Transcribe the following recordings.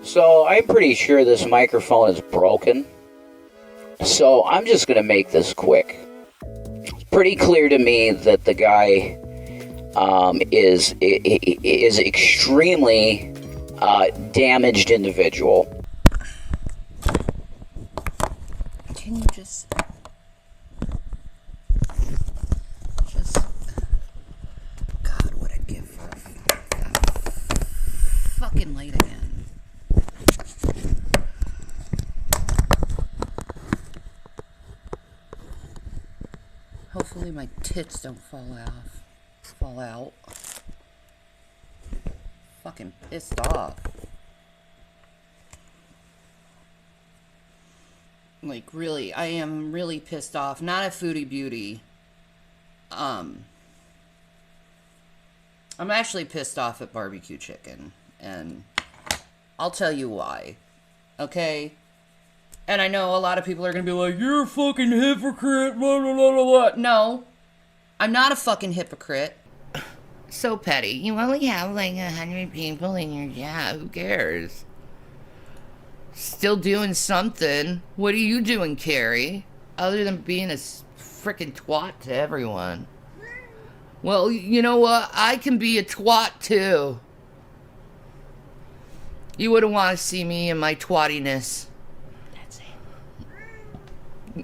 So I'm pretty sure this microphone is broken. So I'm just going to make this quick. It's pretty clear to me that the guy is extremely damaged individual. Can you just God, what I'd give for a fucking light again. Hopefully my tits don't fall out. Fucking pissed off. Like, really, I am really pissed off. Not at Foodie Beauty. I'm actually pissed off at barbecue chicken. And I'll tell you why. Okay? And I know a lot of people are going to be like, you're a fucking hypocrite, blah, blah, blah, blah, blah. No, I'm not a fucking hypocrite. So petty. You only have like 100 people in your job. Who cares? Still doing something. What are you doing, Carrie? Other than being a freaking twat to everyone. Well, you know what? I can be a twat too. You wouldn't want to see me in my twattiness.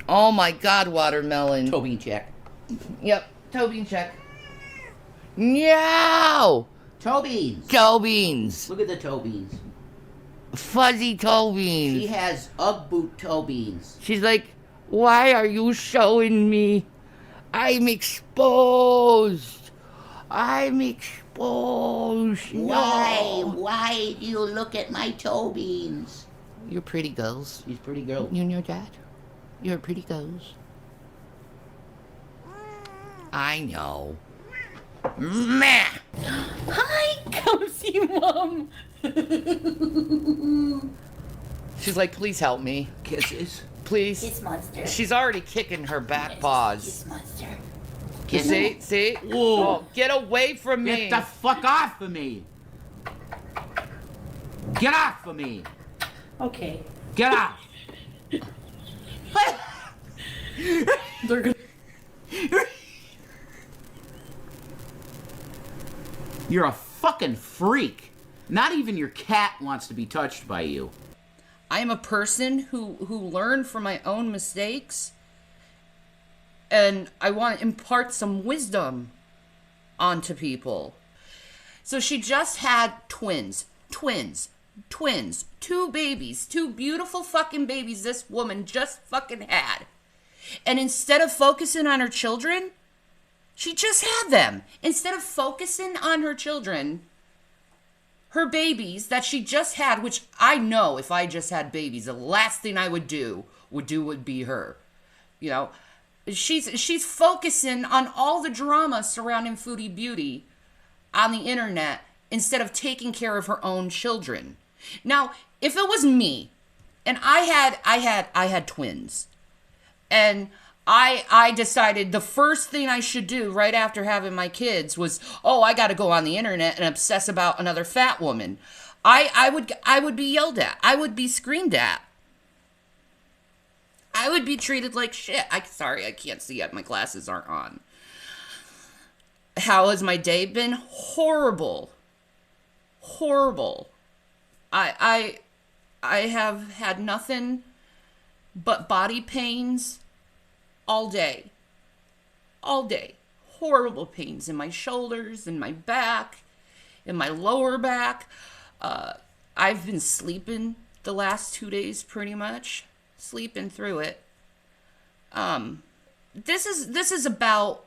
Oh my God, watermelon. Toe bean check. Yep, toe bean check. No! Toe beans. Toe beans. Look at the toe beans. Fuzzy toe beans. She has Ugg boot toe beans. She's like, why are you showing me? I'm exposed. I'm exposed. No. Why do you look at my toe beans? You're pretty girls. She's pretty girl. You know that? You're pretty girls. I know. Meh. Hi, come see Mom. She's like, please help me. Kisses. Please. Kiss monster. She's already kicking her back paws. Kiss monster. See? Whoa. Oh, get away from me. Get the fuck off of me. Get off of me. Okay. Get off. They're gonna... You're a fucking freak. Not even your cat wants to be touched by you. I am a person who learned from my own mistakes, and I want to impart some wisdom onto people. So she just had twins. Two babies. Two beautiful fucking babies this woman just fucking had. And instead of focusing on her children, she just had them. Instead of focusing on her children, her babies that she just had, which I know if I just had babies, the last thing I would be her. You know, she's focusing on all the drama surrounding Foodie Beauty on the internet instead of taking care of her own children. Now, if it was me and I had twins, and I decided the first thing I should do right after having my kids was, I got to go on the internet and obsess about another fat woman. I would be yelled at. I would be screamed at. I would be treated like shit. Sorry, I can't see it. My glasses aren't on. How has my day been? Horrible. I have had nothing but body pains all day. Horrible pains in my shoulders, in my back, in my lower back. I've been sleeping the last 2 days pretty much. Sleeping through it. This is about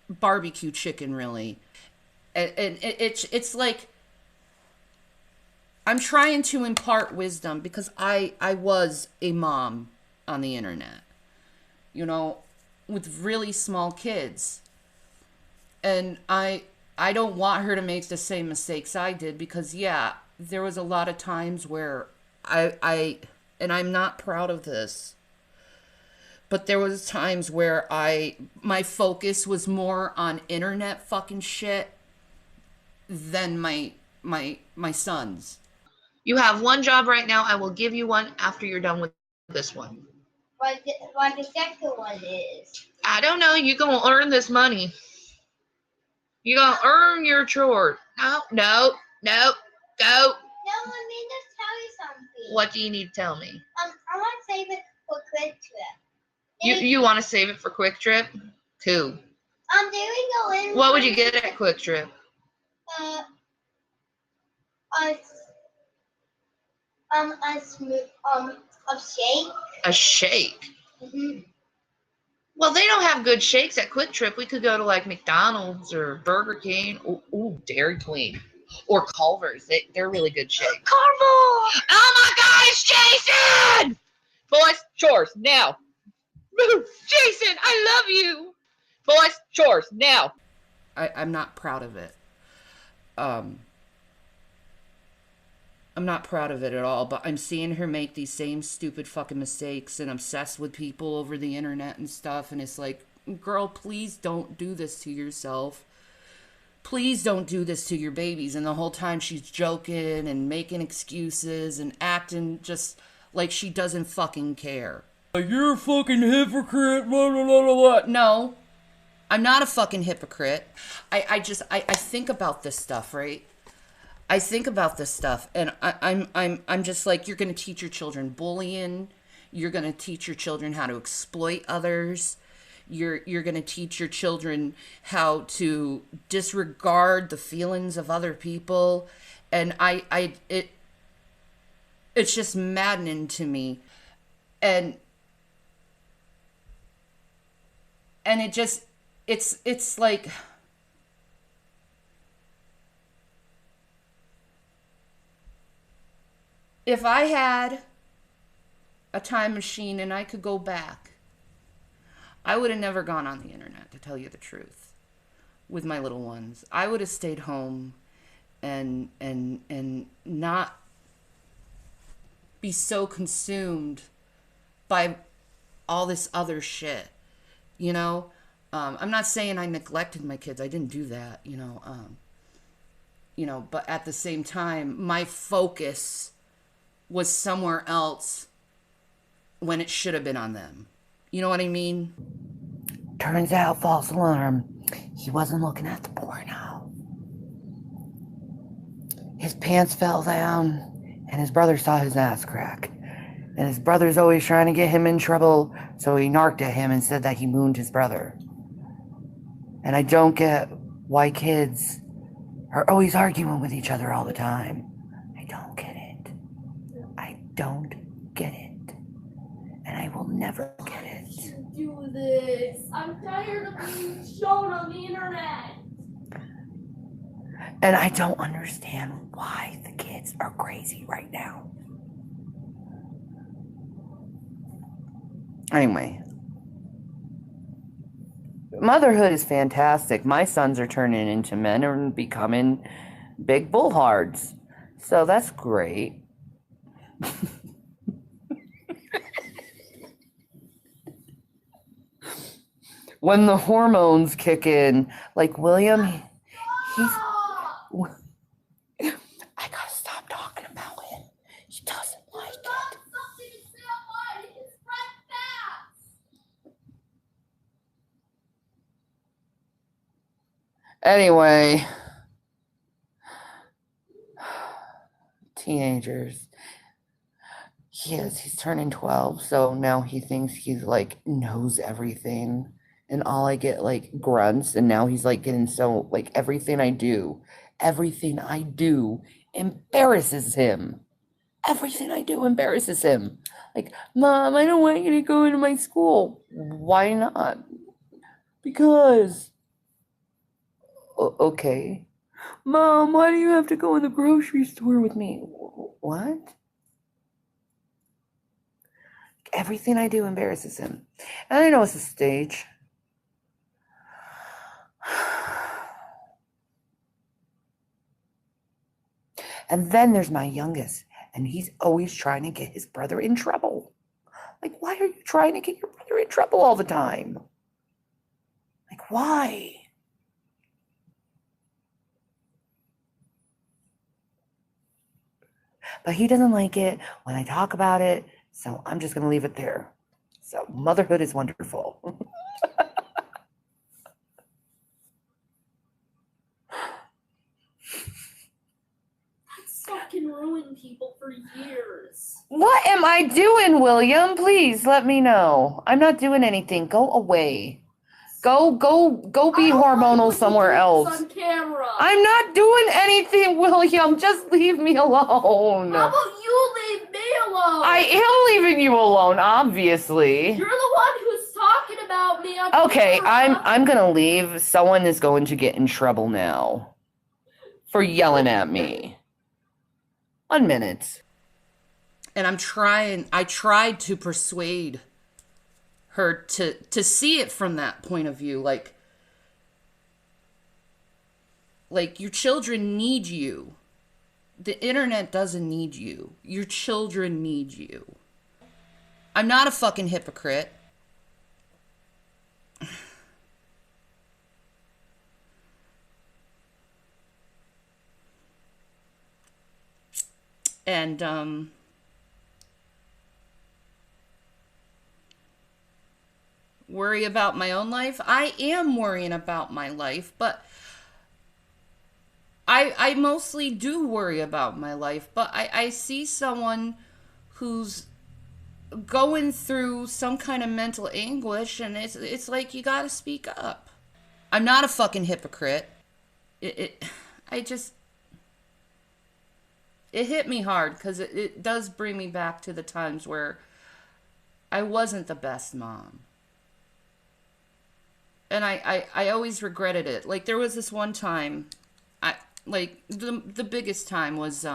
barbecue chicken, really. And it's like I'm trying to impart wisdom because I was a mom on the internet, you know, with really small kids. And I don't want her to make the same mistakes I did because, yeah, there was a lot of times where and I'm not proud of this, but there was times where my focus was more on internet fucking shit than my sons. You have one job right now. I will give you one after you're done with this one. What the second one is? I don't know. You're going to earn this money. You're going to earn your chore. No. Go. No, let me just tell you something. What do you need to tell me? I want to save it for quick trip. You want to save it for Quick Trip? Cool. There we go in. What would you get at Quick Trip? A shake. A shake? Mm-hmm. Well, they don't have good shakes at Quick Trip. We could go to like McDonald's or Burger King. Ooh, Dairy Queen. Or Culver's. They're really good shakes. Carvel! Oh my gosh, Jason! Boys, chores, now. Jason, I love you. Boys, chores, now. I'm not proud of it. I'm not proud of it at all, but I'm seeing her make these same stupid fucking mistakes and obsess with people over the internet and stuff, and it's like, girl, please don't do this to yourself. Please don't do this to your babies. And the whole time she's joking and making excuses and acting just like she doesn't fucking care. You're a fucking hypocrite, blah, blah, blah, blah. No, I'm not a fucking hypocrite. I think about this stuff, right? I think about this stuff, and I'm just like, you're going to teach your children bullying. You're going to teach your children how to exploit others. You're going to teach your children how to disregard the feelings of other people, and it's just maddening to me, and it's like. If I had a time machine and I could go back, I would have never gone on the internet, to tell you the truth, with my little ones. I would have stayed home and not be so consumed by all this other shit, you know? I'm not saying I neglected my kids. I didn't do that, but at the same time, my focus was somewhere else when it should have been on them. You know what I mean? Turns out, false alarm, he wasn't looking at the porno. His pants fell down, and his brother saw his ass crack. And his brother's always trying to get him in trouble, so he narked at him and said that he mooned his brother. And I don't get why kids are always arguing with each other all the time. I don't get it. I don't get it. And I will never get it. Do this. I'm tired of being shown on the internet. And I don't understand why the kids are crazy right now. Anyway, motherhood is fantastic. My sons are turning into men and becoming big bullhards. So that's great. When the hormones kick in, like William, he's... I gotta stop talking about him. He doesn't like it. Anyway, teenagers. He's turning 12, so now he thinks he's like knows everything. And all I get like grunts, and now he's like getting so like everything I do embarrasses him. Everything I do embarrasses him. Like, Mom, I don't want you to go into my school. Why not? Because. Okay. Mom, why do you have to go in the grocery store with me? What? Everything I do embarrasses him. And I know it's a stage. And then there's my youngest, and he's always trying to get his brother in trouble. Like, why are you trying to get your brother in trouble all the time? Like, why? but he doesn't like it when I talk about it. So I'm just going to leave it there. So motherhood is wonderful. That's fucking ruined people for years. What am I doing, William? Please let me know. I'm not doing anything. Go away. Go be hormonal somewhere else. On camera. I'm not doing anything, William. Just leave me alone. How about you leave me alone? I am leaving you alone, obviously. You're the one who's talking about me on Okay, camera. I'm gonna leave. Someone is going to get in trouble now for yelling at me. 1 minute. And I tried to persuade her to see it from that point of view. Like your children need you. The internet doesn't need you. Your children need you. I'm not a fucking hypocrite. And worry about my own life. I am worrying about my life, but I mostly do worry about my life, but I see someone who's going through some kind of mental anguish, and it's like, you gotta speak up. I'm not a fucking hypocrite. It hit me hard because it does bring me back to the times where I wasn't the best mom. And I always regretted it. Like, there was this one time, the biggest time was,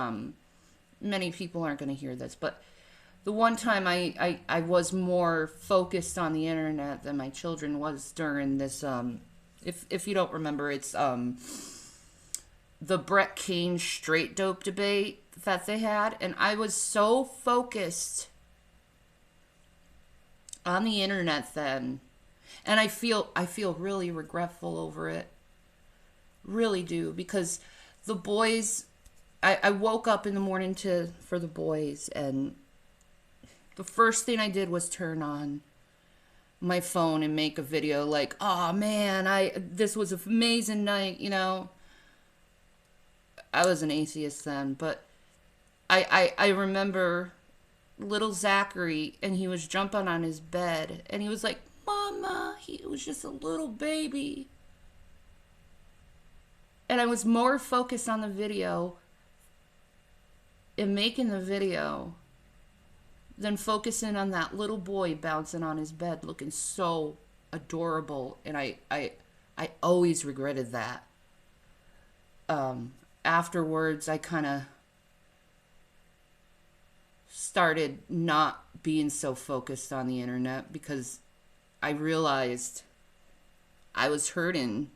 many people aren't going to hear this, but the one time I was more focused on the internet than my children was during this, if you don't remember, it's the Brett Kane straight dope debate that they had. And I was so focused on the internet then. And I feel really regretful over it. Really do. Because the boys, I woke up in the morning for the boys, and the first thing I did was turn on my phone and make a video like, oh man, this was an amazing night, you know. I was an atheist then, but I remember little Zachary, and he was jumping on his bed, and he was like, Mama, he was just a little baby. And I was more focused on the video and making the video than focusing on that little boy bouncing on his bed looking so adorable. And I always regretted that. Afterwards, I kind of started not being so focused on the internet because I realized I was hurting.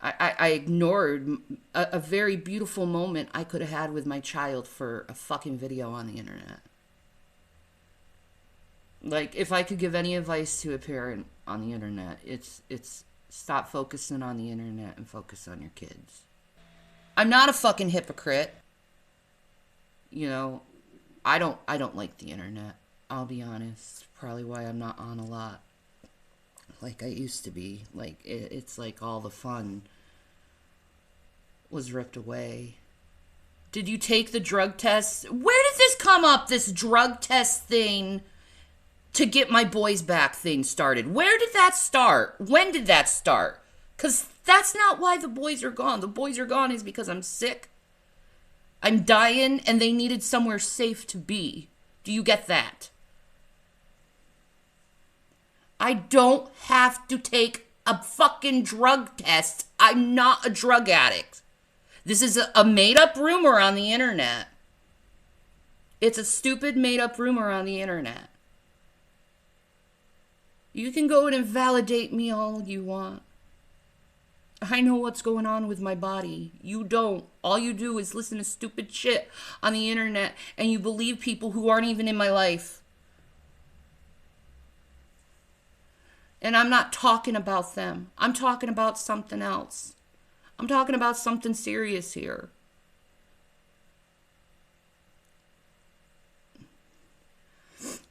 I ignored a very beautiful moment I could have had with my child for a fucking video on the internet. Like, if I could give any advice to a parent on the internet, it's stop focusing on the internet and focus on your kids. I'm not a fucking hypocrite. You know, I don't like the internet. I'll be honest. Probably why I'm not on a lot like I used to be. Like, it's like all the fun was ripped away. Did you take the drug test? Where did this come up, this drug test thing to get my boys back thing started? Where did that start? When did that start? Because that's not why the boys are gone. The boys are gone is because I'm sick, I'm dying, and they needed somewhere safe to be. Do you get that? I don't have to take a fucking drug test. I'm not a drug addict. This is a made-up rumor on the internet. It's a stupid made-up rumor on the internet. You can go and invalidate me all you want. I know what's going on with my body. You don't. All you do is listen to stupid shit on the internet, and you believe people who aren't even in my life. And I'm not talking about them. I'm talking about something else. I'm talking about something serious here.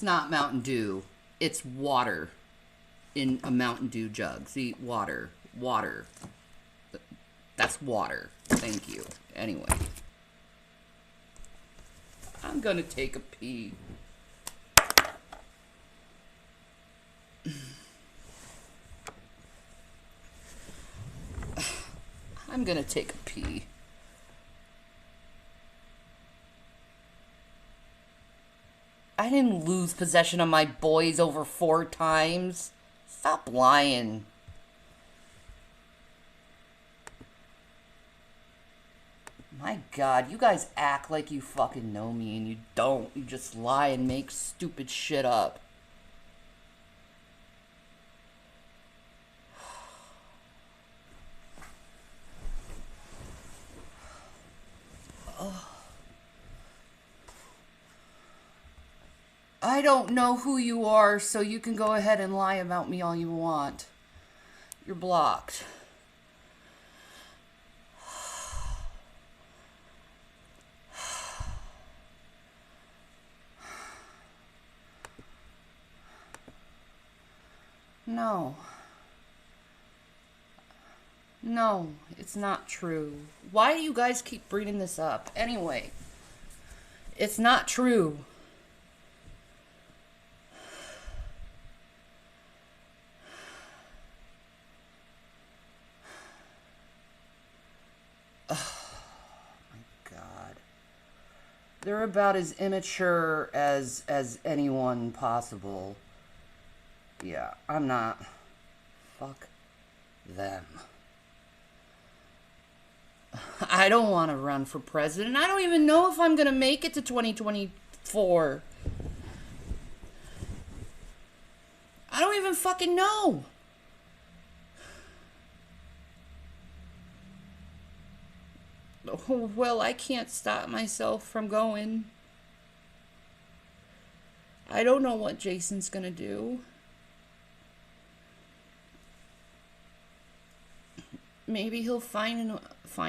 It's not Mountain Dew. It's water in a Mountain Dew jug. See, water. Water. That's water. Thank you. Anyway. I'm gonna take a pee. I'm gonna take a pee. I didn't lose possession of my boys over 4 times. Stop lying. My God, you guys act like you fucking know me and you don't. You just lie and make stupid shit up. I don't know who you are, so you can go ahead and lie about me all you want. You're blocked. No. No, it's not true. Why do you guys keep bringing this up? Anyway, it's not true. They're about as immature as anyone possible. Yeah, I'm not. Fuck them. I don't want to run for president. I don't even know if I'm going to make it to 2024. I don't even fucking know. Oh, well, I can't stop myself from going. I don't know what Jason's gonna do. Maybe he'll find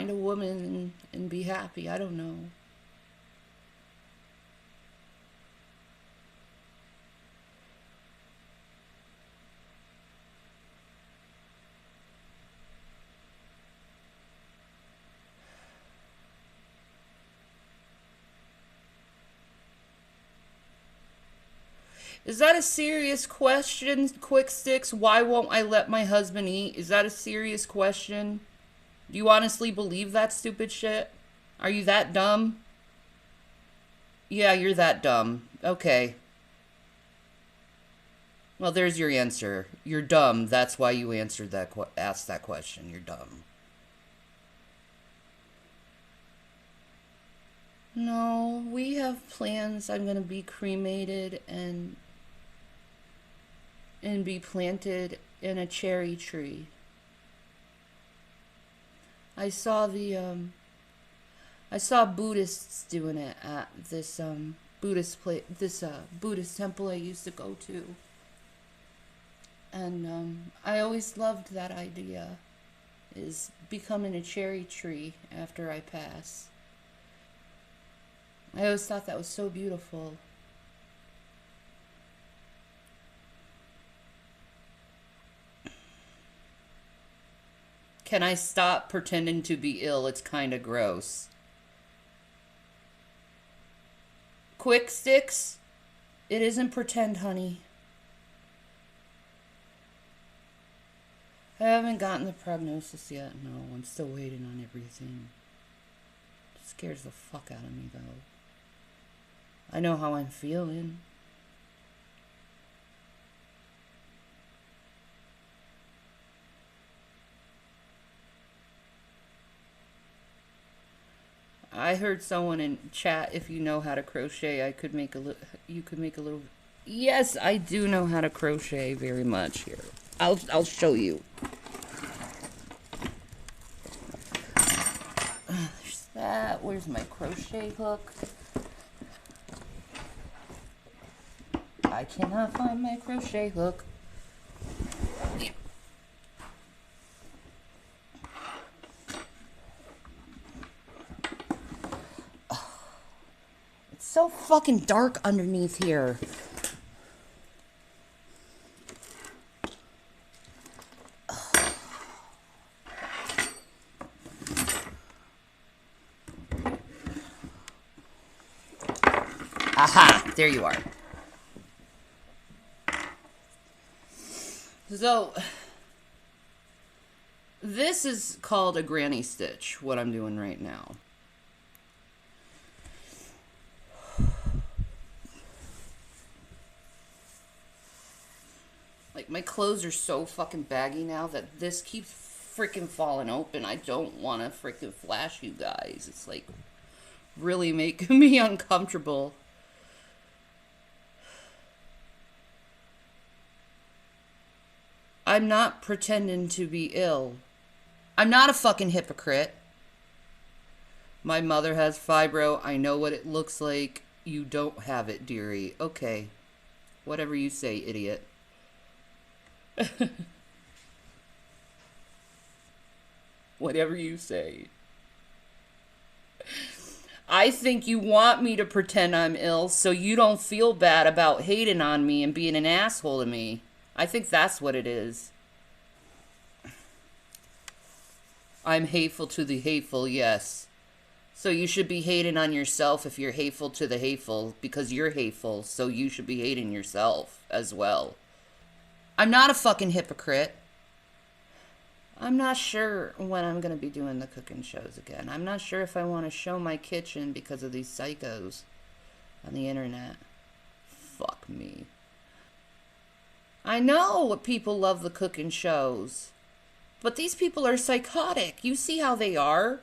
a woman and be happy. I don't know. Is that a serious question, Quick Sticks? Why won't I let my husband eat? Is that a serious question? Do you honestly believe that stupid shit? Are you that dumb? Yeah, you're that dumb. Okay. Well, there's your answer. You're dumb. That's why you answered asked that question. You're dumb. No, we have plans. I'm gonna be cremated and be planted in a cherry tree. I saw Buddhists doing it at this Buddhist temple I used to go to. And I always loved that idea, is becoming a cherry tree after I pass. I always thought that was so beautiful. Can I stop pretending to be ill? It's kind of gross. Quick Sticks? It isn't pretend, honey. I haven't gotten the prognosis yet. No, I'm still waiting on everything. It scares the fuck out of me, though. I know how I'm feeling. I heard someone in chat, if you know how to crochet, you could make a little. Yes, I do know how to crochet very much. Here, I'll show you. There's that. Where's my crochet hook? I cannot find my crochet hook. It's so fucking dark underneath here. Aha! There you are. So, this is called a granny stitch, what I'm doing right now. Like, my clothes are so fucking baggy now that this keeps freaking falling open. I don't want to freaking flash you guys. It's like really making me uncomfortable. I'm not pretending to be ill. I'm not a fucking hypocrite. My mother has fibro. I know what it looks like. You don't have it, dearie. Okay. Whatever you say, idiot. Whatever you say. I think you want me to pretend I'm ill so you don't feel bad about hating on me and being an asshole to me. I think that's what it is. I'm hateful to the hateful, yes. So you should be hating on yourself if you're hateful to the hateful, because you're hateful, so you should be hating yourself as well. I'm not a fucking hypocrite. I'm not sure when I'm going to be doing the cooking shows again. I'm not sure if I want to show my kitchen because of these psychos on the internet. Fuck me. I know what people love the cooking shows, but these people are psychotic. You see how they are?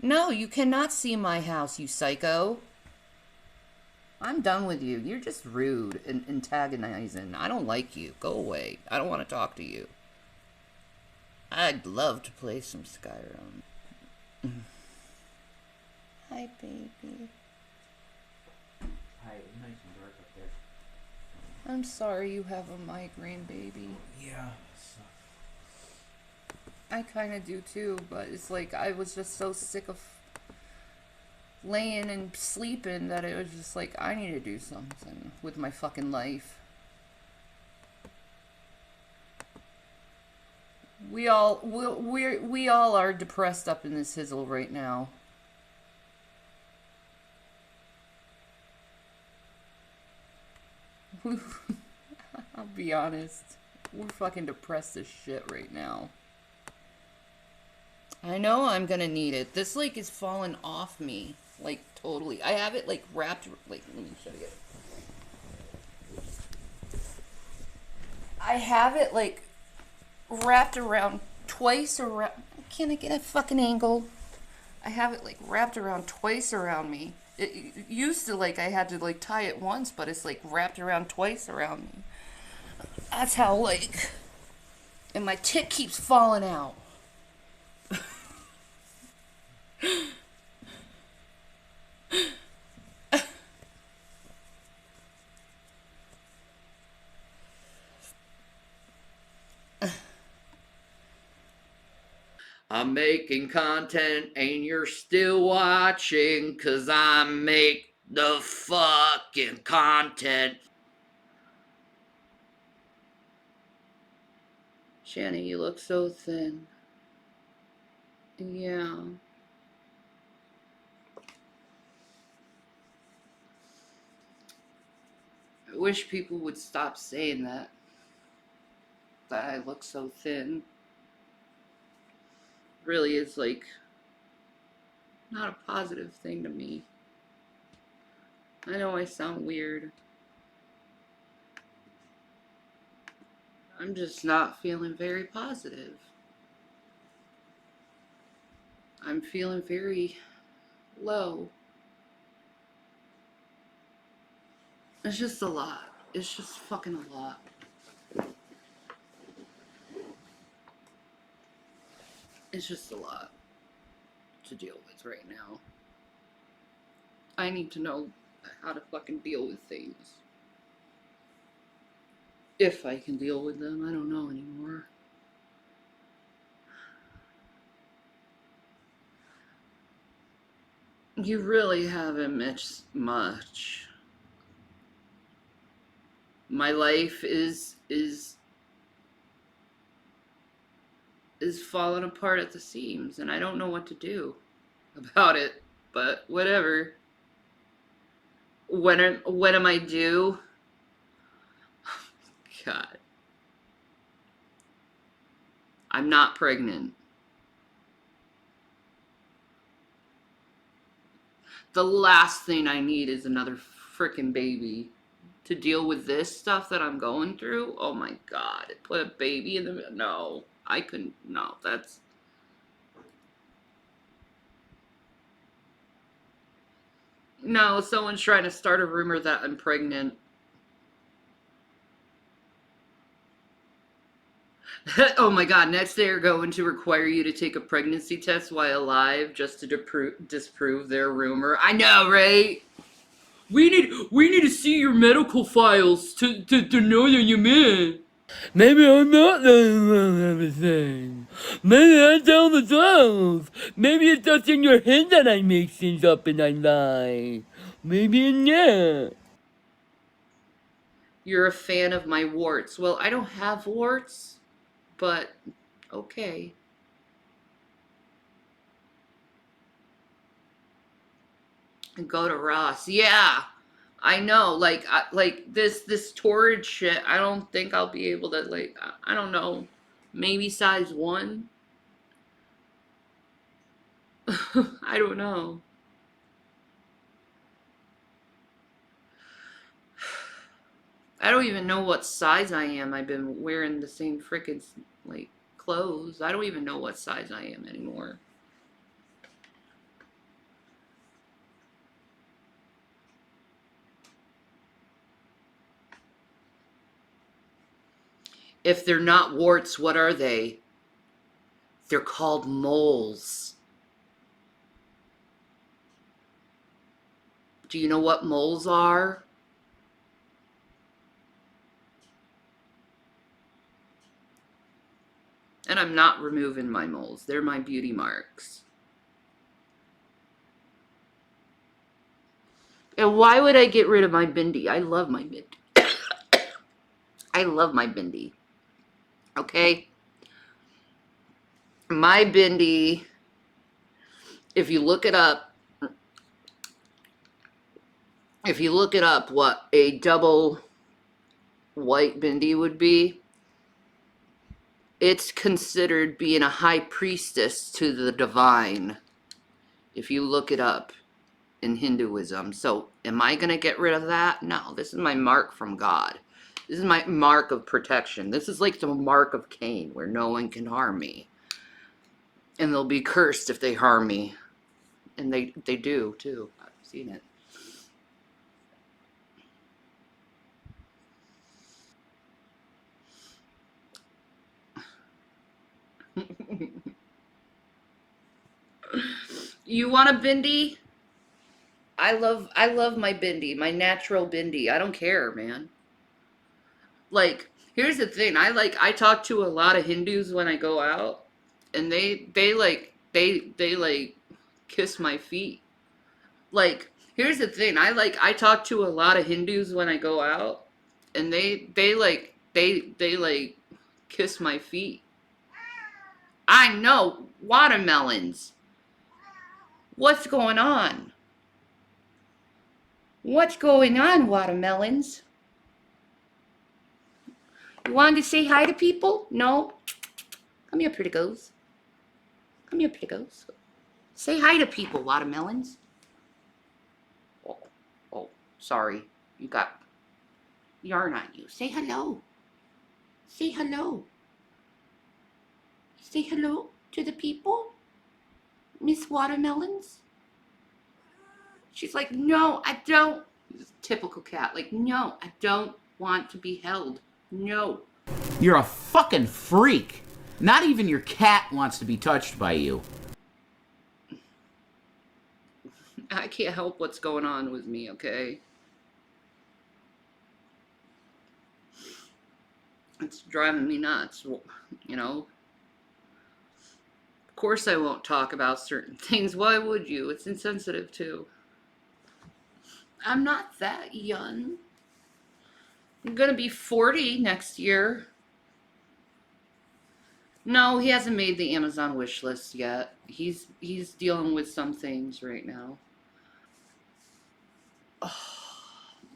No, you cannot see my house, you psycho. I'm done with you. You're just rude and antagonizing. I don't like you. Go away. I don't want to talk to you. I'd love to play some Skyrim. Hi, baby. Hi, it's nice and dark up there. I'm sorry you have a migraine, baby. Yeah. I kind of do too, but it's like I was just so sick of laying and sleeping that it was just like I need to do something with my fucking life. We all are depressed up in this hizzle right now. I'll be honest. We're fucking depressed as shit right now. I know I'm gonna need it. This like is falling off me. Like totally. I have it like wrapped, like, let me show you. I have it like wrapped around twice around. Can I get a fucking angle? I have it like wrapped around twice around me. It used to like I had to like tie it once, but it's like wrapped around twice around me. That's how like, and my tit keeps falling out. I'm making content and you're still watching 'cause I make the fucking content. Shanny, you look so thin. Yeah. I wish people would stop saying that I look so thin. Really is like not a positive thing to me. I know I sound weird. I'm just not feeling very positive. I'm feeling very low. It's just a lot. It's just fucking a lot. It's just a lot to deal with right now. I need to know how to fucking deal with things. If I can deal with them, I don't know anymore. You really haven't missed much. My life is is falling apart at the seams, and I don't know what to do about it, but whatever. When am I due? God. I'm not pregnant. The last thing I need is another freaking baby to deal with this stuff that I'm going through. Oh my God. Put a baby in the... No. I couldn't... No, that's... No, someone's trying to start a rumor that I'm pregnant. Oh my God, next they are going to require you to take a pregnancy test while alive just to disprove their rumor. I know, right? We need to see your medical files to know that you're man. Maybe I'm not lying everything. Maybe I tell the truth. Maybe it's just in your head that I make things up and I lie. Maybe not. You're a fan of my warts. Well, I don't have warts, but okay. And go to Ross. Yeah. I know, like this torrid shit, I don't think I'll be able to, like, I don't know, maybe size 1? I don't know. I don't even know what size I am. I've been wearing the same frickin', like, clothes. I don't even know what size I am anymore. If they're not warts, what are they? They're called moles. Do you know what moles are? And I'm not removing my moles. They're my beauty marks. And why would I get rid of my bindi? I love my bindi. I love my bindi. Okay? My bindi, if you look it up, what a double white bindi would be, it's considered being a high priestess to the divine, if you look it up in Hinduism. So am I going to get rid of that? No, this is my mark from God. This is my mark of protection. This is like the mark of Cain, where no one can harm me. And they'll be cursed if they harm me. And they do, too. I've seen it. You want a bindi? I love my bindi, my natural bindi. I don't care, man. Like, here's the thing. I talk to a lot of Hindus when I go out, and they kiss my feet. Like, here's the thing. I talk to a lot of Hindus when I go out, and they kiss my feet. I know, watermelons. What's going on? What's going on, watermelons? You wanted to say hi to people? No? Come here, pretty ghost. Come here, pretty ghost. Say hi to people, watermelons. Oh, sorry. You got yarn on you. Say hello. Say hello. Say hello to the people, Miss Watermelons. She's like, no, I don't. Typical cat. Like, no, I don't want to be held. No. You're a fucking freak. Not even your cat wants to be touched by you. I can't help what's going on with me, okay? It's driving me nuts, you know? Of course I won't talk about certain things. Why would you? It's insensitive, too. I'm not that young. I'm gonna be 40 next year. No, he hasn't made the Amazon wish list yet. He's dealing with some things right now.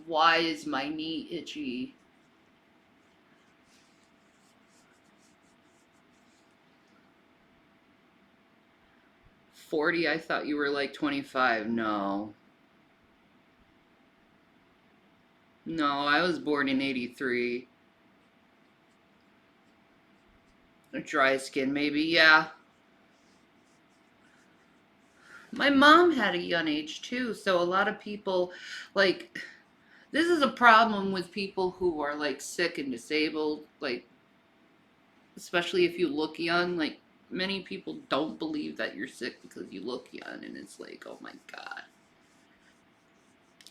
Why is my knee itchy? $40? I thought you were like 25. No. No, I was born in 83. A dry skin, maybe, yeah. My mom had a young age too, so a lot of people, like, this is a problem with people who are like sick and disabled, like, especially if you look young. Like, many people don't believe that you're sick because you look young, and it's like, oh my God.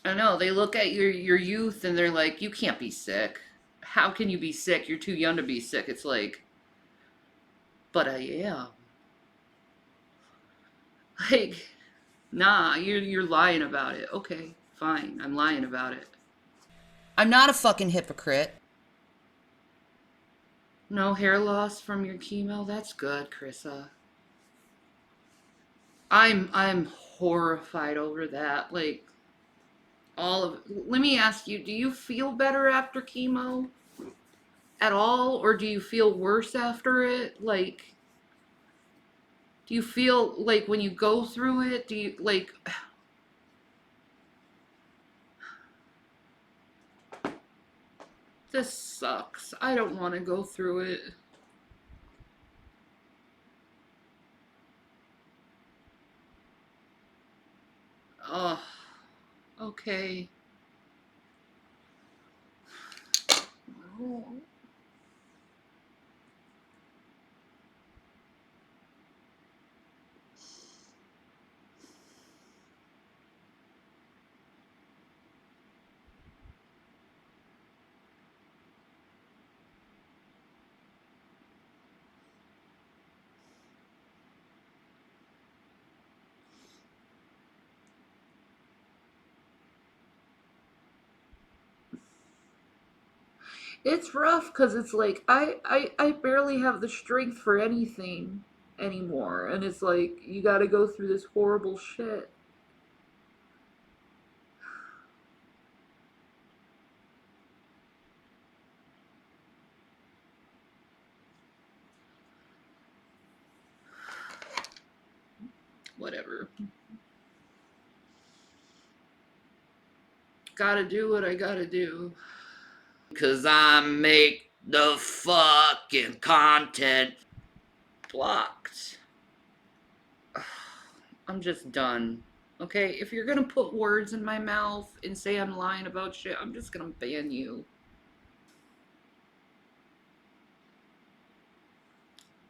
I know, they look at your youth and they're like, you can't be sick. How can you be sick? You're too young to be sick. It's like, but I am. Like, nah, you're lying about it. Okay, fine, I'm lying about it. I'm not a fucking hypocrite. No hair loss from your chemo? That's good, Carissa. I'm horrified over that. Like, all of it. Let me ask you, do you feel better after chemo at all, or do you feel worse after it? Like, do you feel like when you go through it, do you like... This sucks. I don't want to go through it. Oh, okay. Oh. It's rough because it's like I barely have the strength for anything anymore, and it's like you got to go through this horrible shit. Whatever. Gotta do what I gotta do. Cause I make the fucking content. Blocked. I'm just done. Okay, if you're gonna put words in my mouth and say I'm lying about shit, I'm just gonna ban you.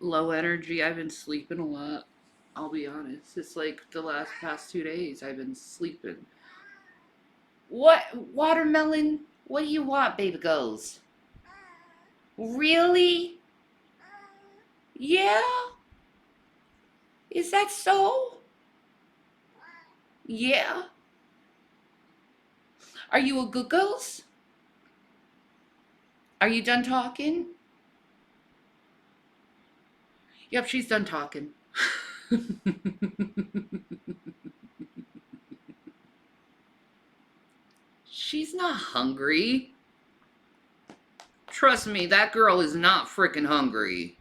Low energy, I've been sleeping a lot. I'll be honest. It's like the past 2 days I've been sleeping. What? Watermelon? What do you want, baby girls? Really? Yeah? Is that so? Yeah? Are you a good girls? Are you done talking? Yep, she's done talking. She's not hungry. Trust me, that girl is not freaking hungry.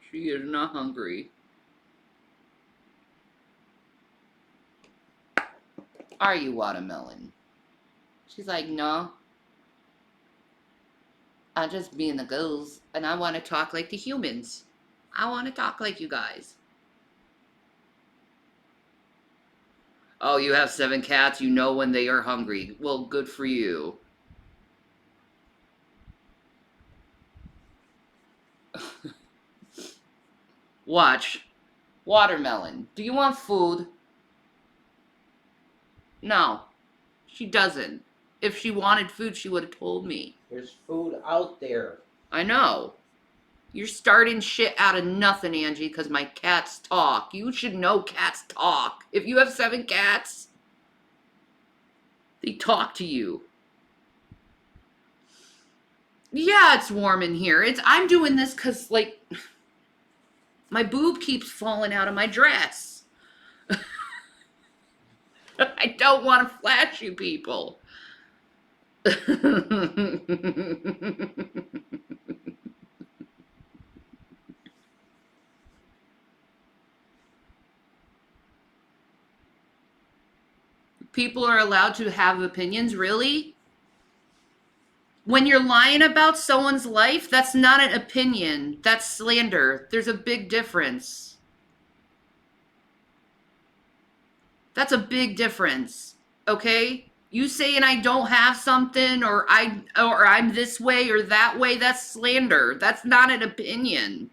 She is not hungry. Are you, Watermelon? She's like, no. I'm just being the girls, and I want to talk like the humans. I want to talk like you guys. Oh, you have 7 cats, you know when they are hungry. Well, good for you. Watch. Watermelon, do you want food? No, she doesn't. If she wanted food, she would have told me. There's food out there. I know. You're starting shit out of nothing, Angie, because my cats talk. You should know cats talk. If you have 7 cats, they talk to you. Yeah, it's warm in here. I'm doing this because, like, my boob keeps falling out of my dress. I don't want to flash you people. People are allowed to have opinions, really? When you're lying about someone's life, that's not an opinion. That's slander. There's a big difference. That's a big difference. Okay? You saying I don't have something or I'm this way or that way, that's slander. That's not an opinion.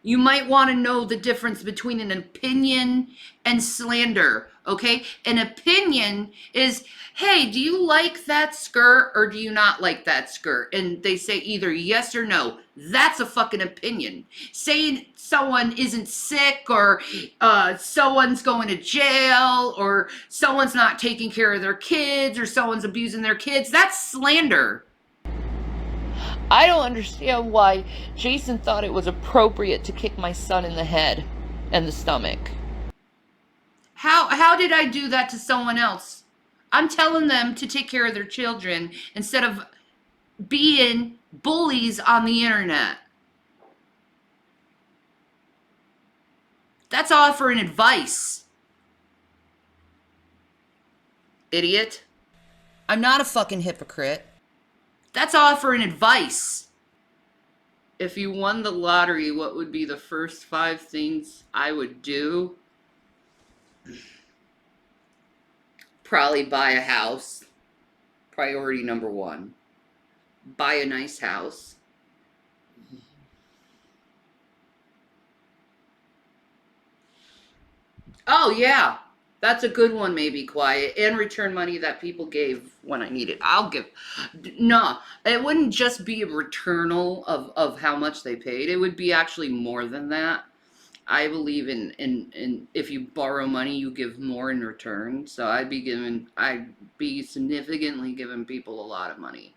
You might want to know the difference between an opinion and slander, okay? An opinion is, hey, do you like that skirt or do you not like that skirt? And they say either yes or no. That's a fucking opinion. Saying someone isn't sick or someone's going to jail or someone's not taking care of their kids or someone's abusing their kids, that's slander. I don't understand why Jason thought it was appropriate to kick my son in the head and the stomach. How did I do that to someone else? I'm telling them to take care of their children instead of being bullies on the internet. That's offering advice. Idiot. I'm not a fucking hypocrite. That's offering advice. If you won the lottery, what would be the first 5 things I would do? Probably buy a house. Priority number 1. Buy a nice house. Oh, yeah. That's a good one, maybe, quiet. And return money that people gave when I need it. I'll give. No, it wouldn't just be a returnal of how much they paid. It would be actually more than that. I believe in if you borrow money, you give more in return. So I'd be significantly giving people a lot of money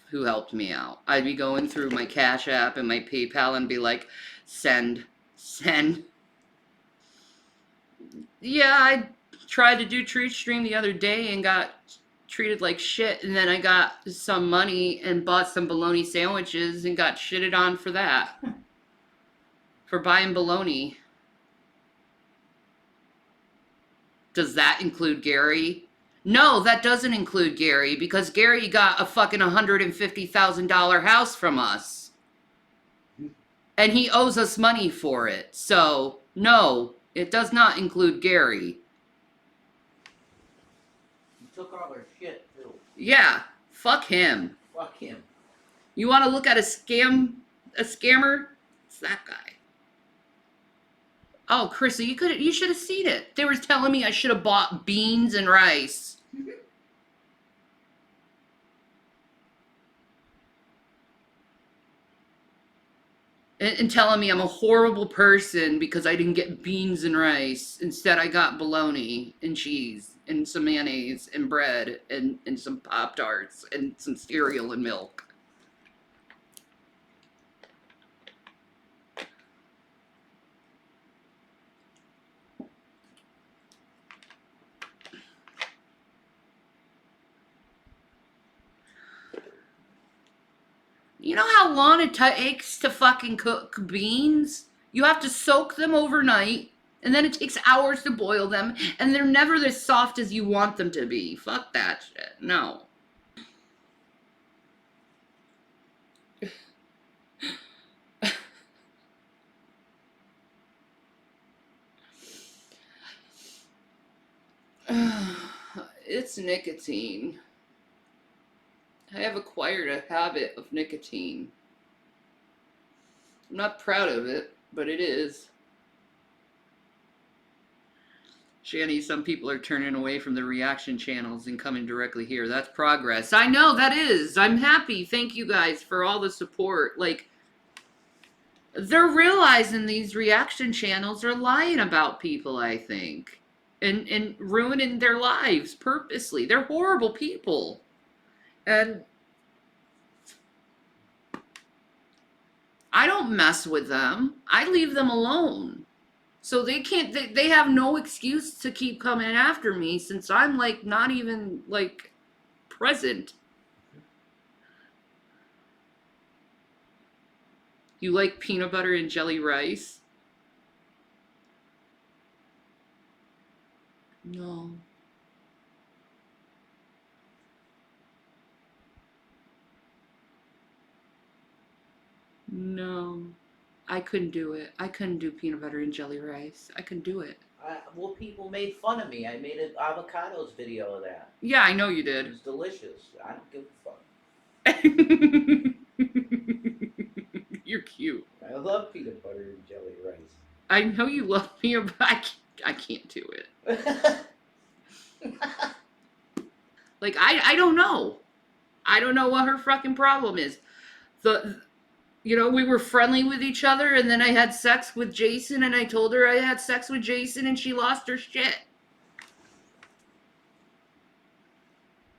who helped me out. I'd be going through my Cash App and my PayPal and be like, send. Yeah, I tried to do Truth Stream the other day and got treated like shit, and then I got some money and bought some bologna sandwiches and got shitted on for that. For buying bologna. Does that include Gary? No, that doesn't include Gary, because Gary got a fucking $150,000 house from us. And he owes us money for it. So, no. It does not include Gary. He took all our shit, too. Yeah, fuck him. Fuck him. You want to look at a scammer? It's that guy. Oh, Chrissy, you should have seen it. They were telling me I should have bought beans and rice. And telling me I'm a horrible person because I didn't get beans and rice. Instead, I got bologna and cheese and some mayonnaise and bread and some Pop-Tarts and some cereal and milk. You know how long it takes to fucking cook beans? You have to soak them overnight, and then it takes hours to boil them, and they're never as soft as you want them to be. Fuck that shit. No. It's nicotine. I have acquired a habit of nicotine. I'm not proud of it, but it is. Shanny, some people are turning away from the reaction channels and coming directly here. That's progress. I know, that is. I'm happy. Thank you guys for all the support. Like, They're realizing these reaction channels are lying about people, I think. And ruining their lives purposely. They're horrible people. And I don't mess with them. I leave them alone. So they can't, they have no excuse to keep coming after me since I'm like not even like present. You like peanut butter and jelly rice? No. No. I couldn't do it. I couldn't do peanut butter and jelly rice. I couldn't do it. Well, people made fun of me. I made an avocados video of that. Yeah, I know you It did. was delicious. I don't give a fuck. You're cute. I love peanut butter and jelly rice. I know you love me, but I can't do it. Like, I don't know. I don't know what her fucking problem is. You know, we were friendly with each other, and then I had sex with Jason, and I told her I had sex with Jason, and she lost her shit.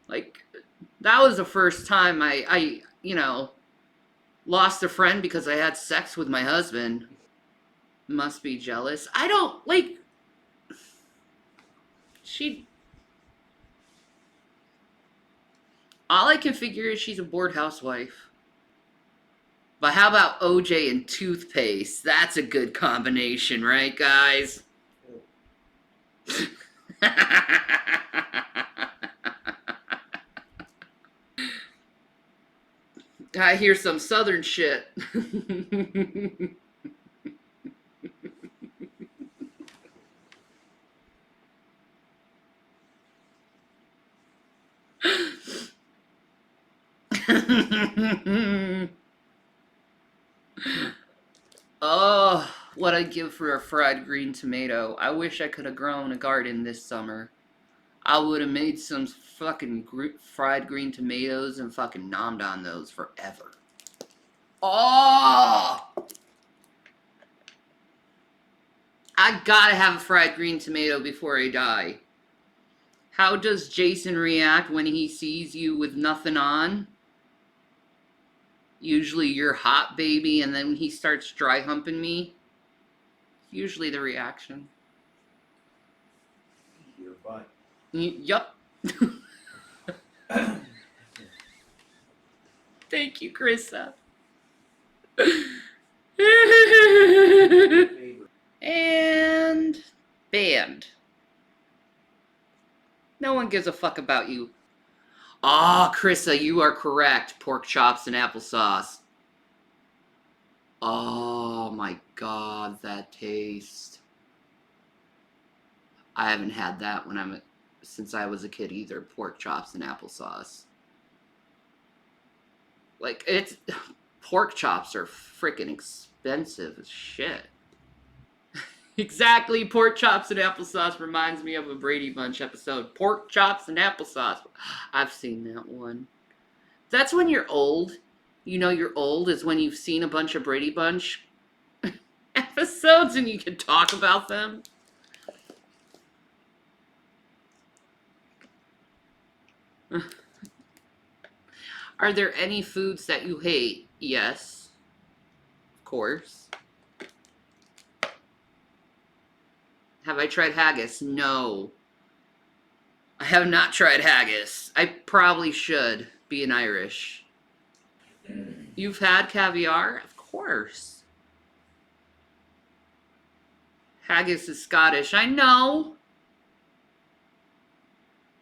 Like, that was the first time I you know, lost a friend because I had sex with my husband. Must be jealous. I don't, like, all I can figure is she's a bored housewife. But how about OJ and toothpaste? That's a good combination, right, guys? I hear some southern shit. Oh, what I'd give for a fried green tomato. I wish I could have grown a garden this summer. I would have made some fucking fried green tomatoes and fucking nommed on those forever. Oh! I gotta have a fried green tomato before I die. How does Jason react when he sees you with nothing on? Usually you're hot, baby, and then he starts dry humping me. Usually the reaction. Your butt. Yup. Thank you, Krista. And banned. No one gives a fuck about you. Ah, Krista, you are correct. Pork chops and applesauce. Oh my god, that taste. I haven't had that since I was a kid either. Pork chops and applesauce. Like, pork chops are freaking expensive as shit. Exactly, pork chops and applesauce reminds me of a Brady Bunch episode. Pork chops and applesauce. I've seen that one. That's when you're old. You know you're old is when you've seen a bunch of Brady Bunch episodes and you can talk about them. Are there any foods that you hate? Yes. Of course. Have I tried haggis? No. I have not tried haggis. I probably should, being Irish. You've had caviar? Of course. Haggis is Scottish. I know.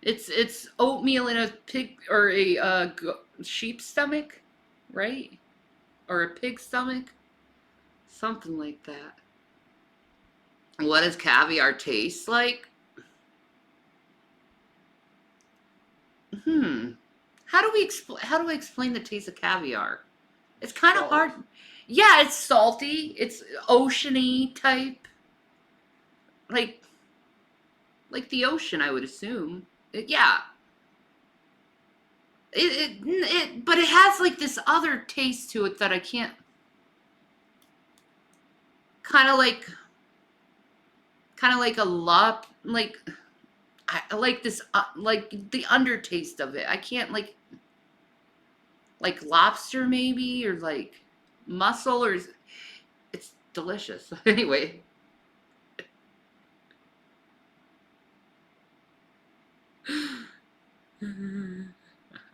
It's oatmeal in a pig or a sheep stomach, right? Or a pig stomach, something like that. What does caviar taste like? How do I explain the taste of caviar? It's kind of hard. Yeah, it's salty. It's oceany type. Like the ocean, I would assume. Yeah. But it has like this other taste to it that I can't. kind of like a lot, like, I like this, like the undertaste of it. I can't, like lobster maybe, or like mussel, or it's delicious. Anyway.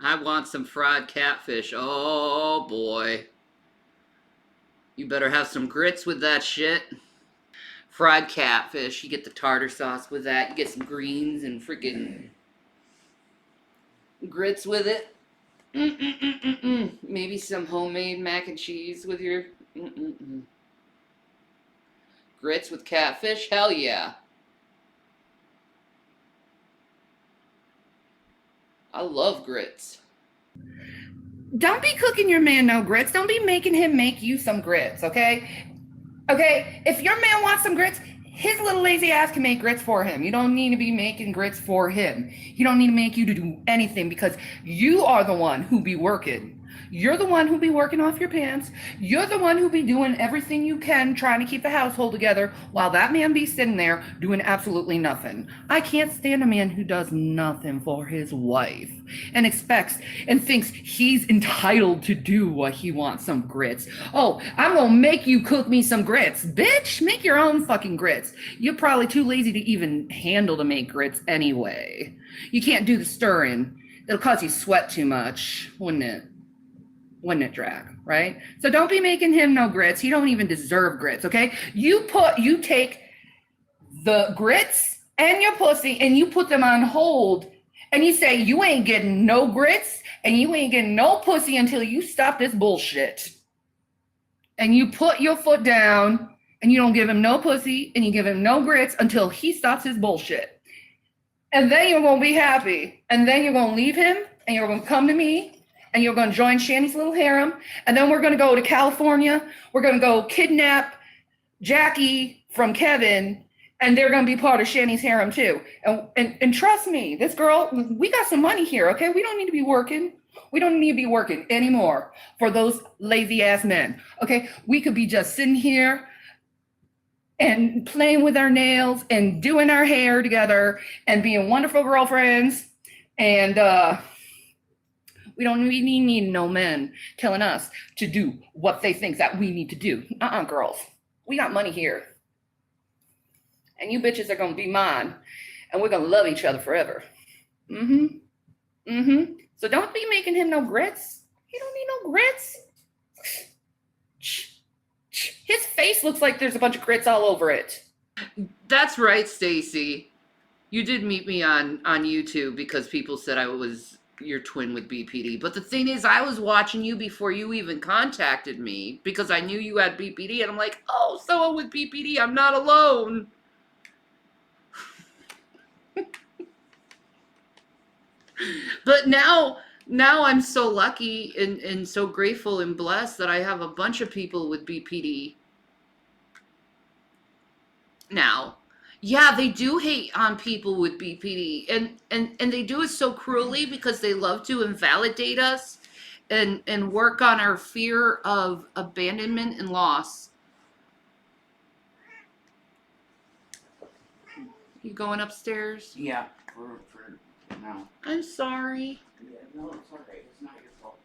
I want some fried catfish. Oh boy. You better have some grits with that shit. Fried catfish. You get the tartar sauce with that. You get some greens and freaking grits with it. Maybe some homemade mac and cheese with your grits with catfish. Hell yeah. I love grits. Don't be cooking your man no grits. Don't be making him make you some grits, okay? Okay, if your man wants some grits, his little lazy ass can make grits for him. You don't need to be making grits for him. He don't need to make you to do anything, because you are the one who be working. You're the one who be working off your pants. You're the one who be doing everything you can trying to keep the household together, while that man be sitting there doing absolutely nothing. I can't stand a man who does nothing for his wife and expects and thinks he's entitled to do what he wants, some grits. Oh, I'm gonna make you cook me some grits. Bitch, make your own fucking grits. You're probably too lazy to even handle to make grits anyway. You can't do the stirring. It'll cause you sweat too much, wouldn't it? Wouldn't it, drag, right? So don't be making him no grits. He don't even deserve grits, okay? You take the grits and your pussy and you put them on hold, and you say you ain't getting no grits and you ain't getting no pussy until you stop this bullshit. And you put your foot down and you don't give him no pussy and you give him no grits until he stops his bullshit. And then you're gonna be happy. And then you're gonna leave him and you're gonna come to me and you're going to join Shanny's little harem, and then we're going to go to California. We're going to go kidnap Jackie from Kevin, and they're going to be part of Shanny's harem too. And trust me, this girl, we got some money here, okay? We don't need to be working. We don't need to be working anymore for those lazy ass men, okay? We could be just sitting here and playing with our nails and doing our hair together and being wonderful girlfriends, and we don't really need no men telling us to do what they think that we need to do. Girls. We got money here. And you bitches are going to be mine. And we're going to love each other forever. So don't be making him no grits. He don't need no grits. His face looks like there's a bunch of grits all over it. That's right, Stacy. You did meet me on YouTube because people said I was your twin with BPD. But the thing is, I was watching you before you even contacted me because I knew you had BPD, and I'm like, oh, someone with BPD, I'm not alone. But now I'm so lucky and so grateful and blessed that I have a bunch of people with BPD. Now, yeah, they do hate on people with BPD, and they do it so cruelly because they love to invalidate us and work on our fear of abandonment and loss. You going upstairs? Yeah, for now. I'm sorry. Yeah, no, it's all right. It's not your fault.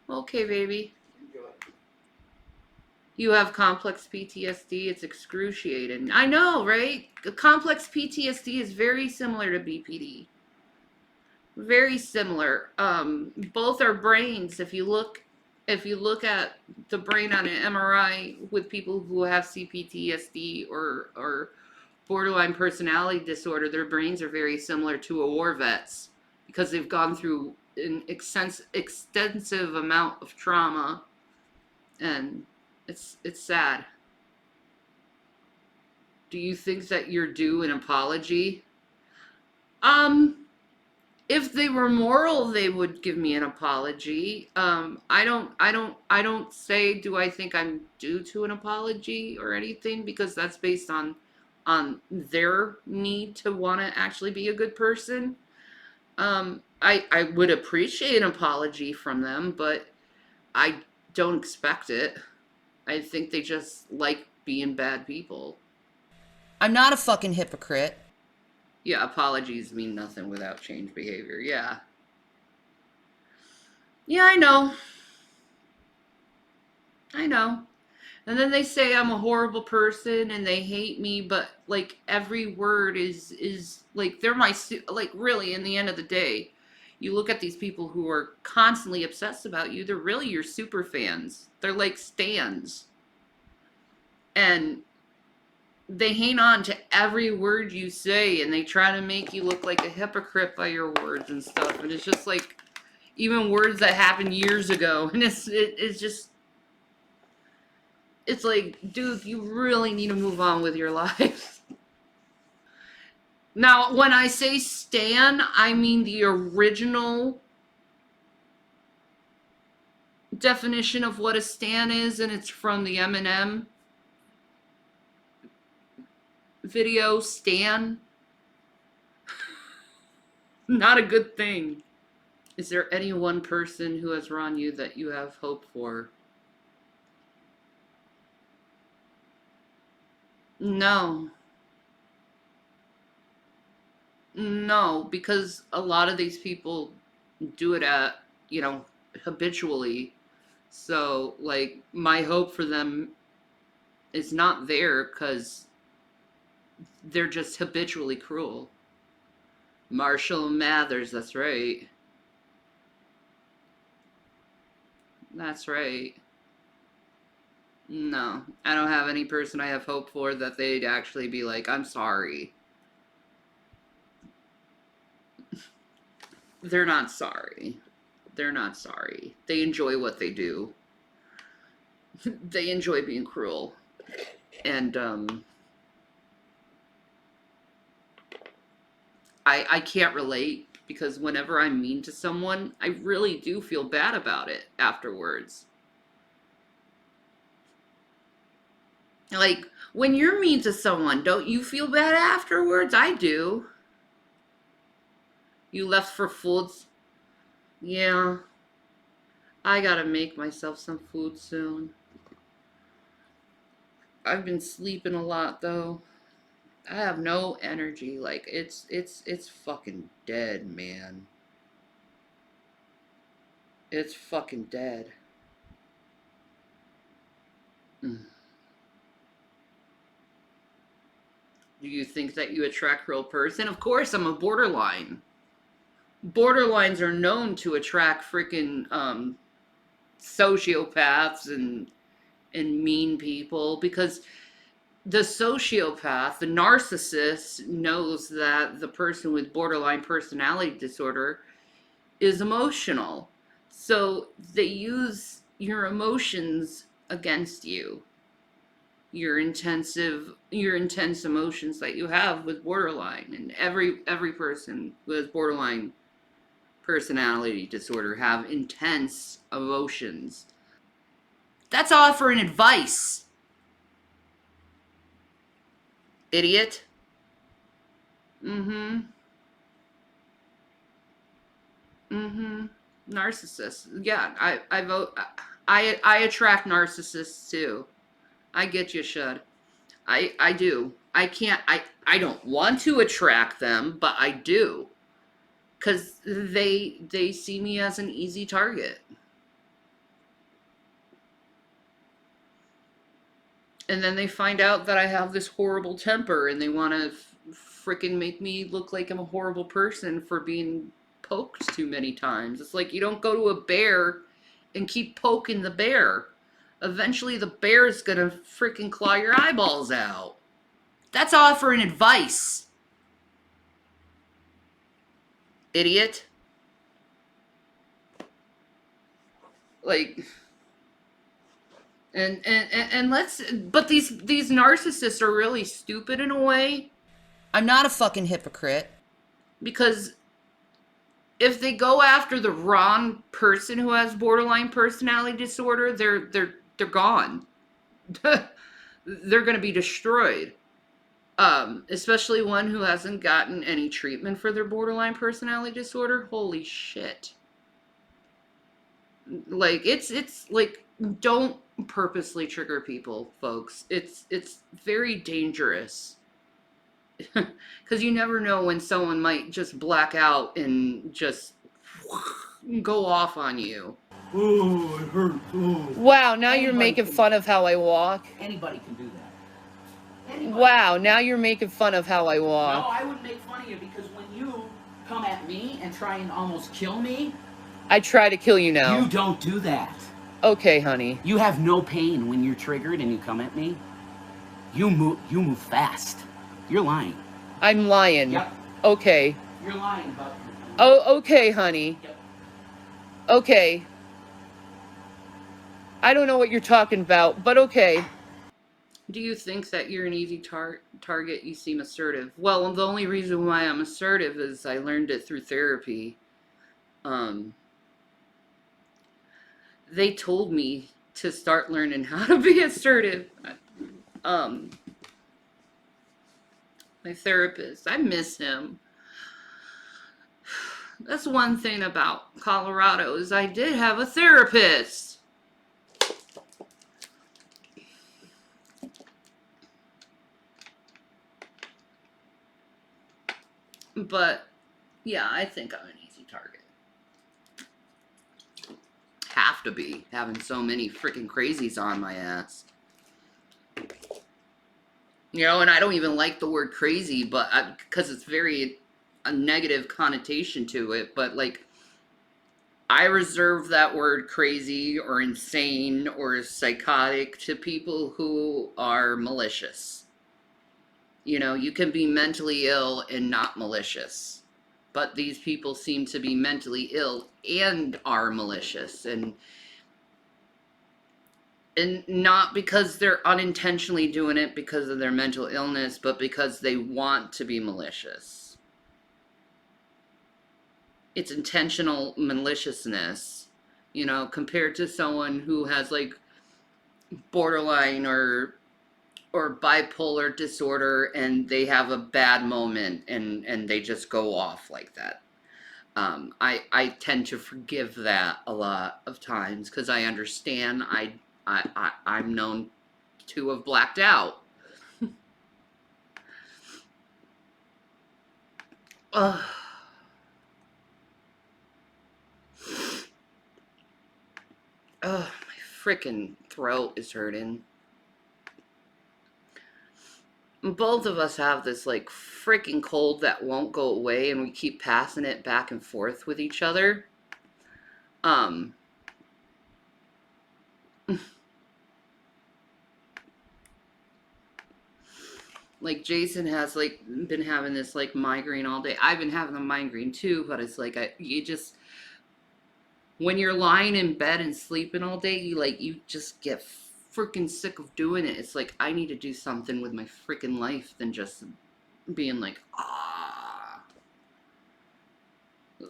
Okay, baby. Enjoy. You have complex PTSD. It's excruciating. I know, right? Complex PTSD is very similar to BPD. Very similar. Both are brains. If you look at the brain on an MRI with people who have CPTSD or borderline personality disorder, their brains are very similar to a war vet's because they've gone through an extensive amount of trauma, and it's sad. Do you think that you're due an apology? If they were moral, they would give me an apology. I don't say, do I think I'm due to an apology or anything, because that's based on their need to want to actually be a good person. I would appreciate an apology from them, but I don't expect it. I think they just like being bad people. I'm not a fucking hypocrite. Yeah, apologies mean nothing without change behavior. Yeah. Yeah, I know. I know. And then they say I'm a horrible person and they hate me, but like every word is like they're my like really in the end of the day, you look at these people who are constantly obsessed about you, they're really your super fans. They're like stans. And they hang on to every word you say and they try to make you look like a hypocrite by your words and stuff. And it's just like even words that happened years ago, and it's just, it's like, dude, you really need to move on with your life. Now, when I say stan, I mean the original definition of what a stan is, and it's from the Eminem video, Stan. Not a good thing. Is there any one person who has wronged you that you have hope for? No. No, because a lot of these people do it at, you know, habitually. So, like, my hope for them is not there because they're just habitually cruel. Marshall Mathers, that's right. That's right. No, I don't have any person I have hope for that they'd actually be like, I'm sorry. They're not sorry. They're not sorry. They enjoy what they do. They enjoy being cruel. And, I can't relate because whenever I'm mean to someone, I really do feel bad about it afterwards. Like, when you're mean to someone, don't you feel bad afterwards? I do. You left for foods? Yeah. I gotta make myself some food soon. I've been sleeping a lot, though. I have no energy. Like, it's fucking dead, man. It's fucking dead. Do you think that you attract real person? Of course, I'm a borderline. Borderlines are known to attract freaking sociopaths and mean people because the sociopath, the narcissist, knows that the person with borderline personality disorder is emotional. So they use your emotions against you. Your intense emotions that you have with borderline, and every person with borderline personality disorder have intense emotions. That's offering advice, idiot. Narcissists. Yeah, I vote. I attract narcissists too. I get you, Shud. I do. I don't want to attract them, but I do. Because they see me as an easy target. And then they find out that I have this horrible temper and they want to freaking make me look like I'm a horrible person for being poked too many times. It's like you don't go to a bear and keep poking the bear. Eventually the bear's gonna freaking claw your eyeballs out. That's offering advice, idiot. Like, and let's, but these narcissists are really stupid in a way. I'm not a fucking hypocrite. Because if they go after the wrong person who has borderline personality disorder, they're gone. They're gonna be destroyed. Especially one who hasn't gotten any treatment for their borderline personality disorder. Holy shit. Like, it's like, don't purposely trigger people, folks. It's very dangerous. Because you never know when someone might just black out and just go off on you. Oh, it hurts. Oh. Wow, now you're Anybody making can- fun of how I walk. Anybody can do that. Anybody. Wow, now you're making fun of how I No, walk. I wouldn't make fun of you because when you come at me and try and almost kill me, I try to kill you now. you don't do that. Okay, honey. You have no pain when you're triggered and you come at me. You move fast. You're lying. I'm lying. Yep. Okay. You're lying about. Oh, okay, honey. Yep. Okay. I don't know what you're talking about, but okay. Do you think that you're an easy target? You seem assertive. Well, the only reason why I'm assertive is I learned it through therapy. They told me to start learning how to be assertive. My therapist, I miss him. That's one thing about Colorado is I did have a therapist. But yeah, I think I'm an easy target. Have to be, having so many freaking crazies on my ass. You know, and I don't even like the word crazy, but because it's a negative connotation to it, but like, I reserve that word crazy or insane or psychotic to people who are malicious. You know, you can be mentally ill and not malicious. But these people seem to be mentally ill and are malicious. And not because they're unintentionally doing it because of their mental illness, but because they want to be malicious. It's intentional maliciousness, you know, compared to someone who has like borderline or bipolar disorder and they have a bad moment and they just go off like that. I tend to forgive that a lot of times because I understand I'm known to have blacked out. Ugh. Ugh, my frickin' throat is hurting. Both of us have this like freaking cold that won't go away and we keep passing it back and forth with each other. Like Jason has like been having this like migraine all day. I've been having a migraine too, but it's like you just when you're lying in bed and sleeping all day, you just get freaking sick of doing it. It's like I need to do something with my freaking life than just being like, ah.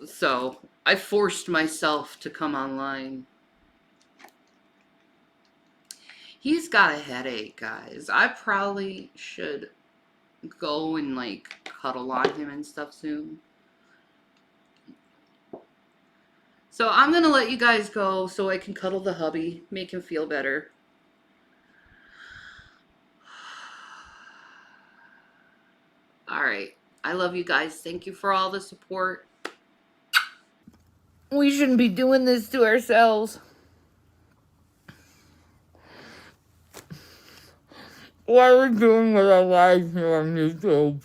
So I forced myself to come online. He's got a headache, guys. I probably should go and like cuddle on him and stuff soon. So I'm gonna let you guys go so I can cuddle the hubby, make him feel better. Alright. I love you guys. Thank you for all the support. We shouldn't be doing this to ourselves. Why are we doing with our lives here on YouTube?